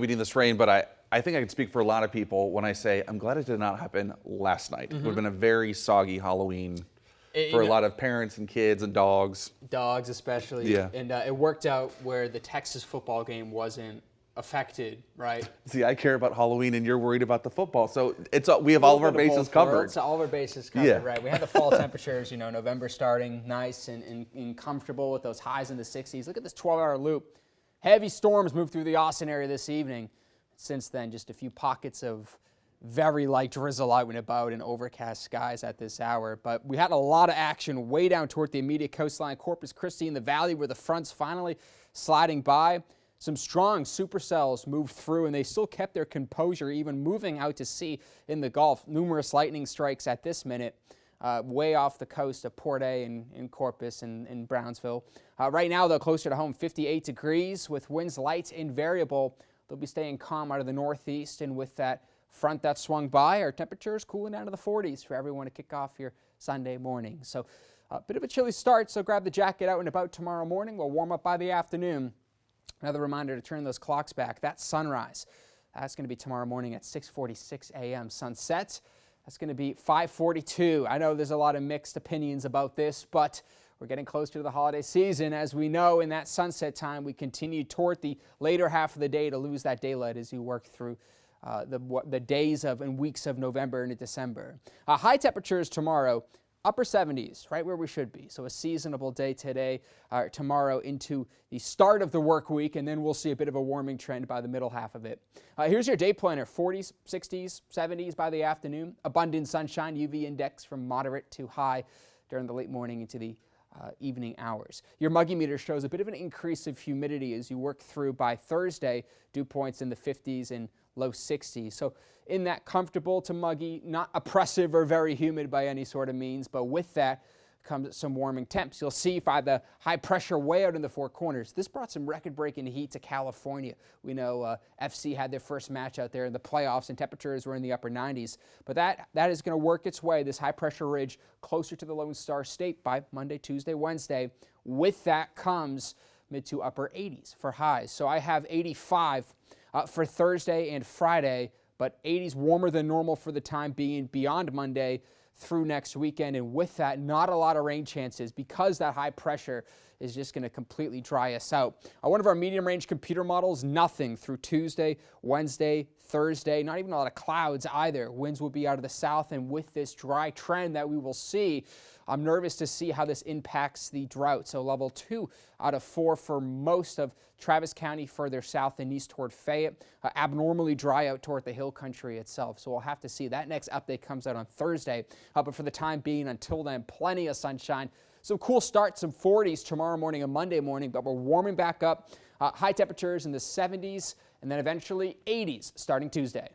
we need this rain, but I think I can speak for a lot of people when I say I'm glad it did not happen last night. It would have been a very soggy Halloween for a lot of parents and kids and dogs. Dogs especially. Yeah. And it worked out where the Texas football game wasn't affected, right? See, I care about Halloween and you're worried about the football. So we have all of our bases covered. It's all of our bases covered, right? We had the fall temperatures, November starting nice and comfortable with those highs in the 60s. Look at this 12-hour loop. Heavy storms moved through the Austin area this evening. Since then, just a few pockets of very light drizzle out and about in overcast skies at this hour. But we had a lot of action way down toward the immediate coastline, Corpus Christi in the valley where the front's finally sliding by. Some strong supercells moved through, and they still kept their composure, even moving out to sea in the Gulf. Numerous lightning strikes at this minute, way off the coast of Port A in Corpus and Brownsville. Right now, though, closer to home, 58 degrees with winds light and variable. They'll be staying calm out of the northeast, and with that front that swung by, our temperatures cooling down to the 40s for everyone to kick off your Sunday morning. So a bit of a chilly start, so grab the jacket out and about tomorrow morning. We'll warm up by the afternoon. Another reminder to turn those clocks back. That sunrise, that's going to be tomorrow morning at 6:46 a.m. Sunset, that's going to be 5:42. I know there's a lot of mixed opinions about this, but we're getting closer to the holiday season. As we know, in that sunset time, we continue toward the later half of the day to lose that daylight as you work through the days of and weeks of November into December. High temperatures tomorrow, upper 70s, right where we should be. So a seasonable day today, tomorrow into the start of the work week, and then we'll see a bit of a warming trend by the middle half of it. Here's your day planner, 40s, 60s, 70s by the afternoon. Abundant sunshine, UV index from moderate to high during the late morning into the evening hours. Your muggy meter shows a bit of an increase of humidity as you work through by Thursday, dew points in the 50s and low 60s. So in that comfortable to muggy, not oppressive or very humid by any sort of means, but with that comes some warming temps. You'll see by the high pressure way out in the Four Corners. This brought some record-breaking heat to California. We know FC had their first match out there in the playoffs and temperatures were in the upper 90s. But that is going to work its way, this high pressure ridge, closer to the Lone Star State by Monday, Tuesday, Wednesday. With that comes mid to upper 80s for highs. So I have 85 for Thursday and Friday, but 80s warmer than normal for the time being beyond Monday through next weekend. And with that, not a lot of rain chances because that high pressure is just going to completely dry us out. One of our medium range computer models, nothing through Tuesday, Wednesday, Thursday, not even a lot of clouds either. Winds will be out of the south, and with this dry trend that we will see, I'm nervous to see how this impacts the drought. So level 2 out of 4 for most of Travis County, further south and east toward Fayette. Abnormally dry out toward the hill country itself. So we'll have to see. That next update comes out on Thursday. But for the time being, until then, plenty of sunshine. Some cool starts, some 40s tomorrow morning and Monday morning, but we're warming back up. High temperatures in the 70s and then eventually 80s starting Tuesday.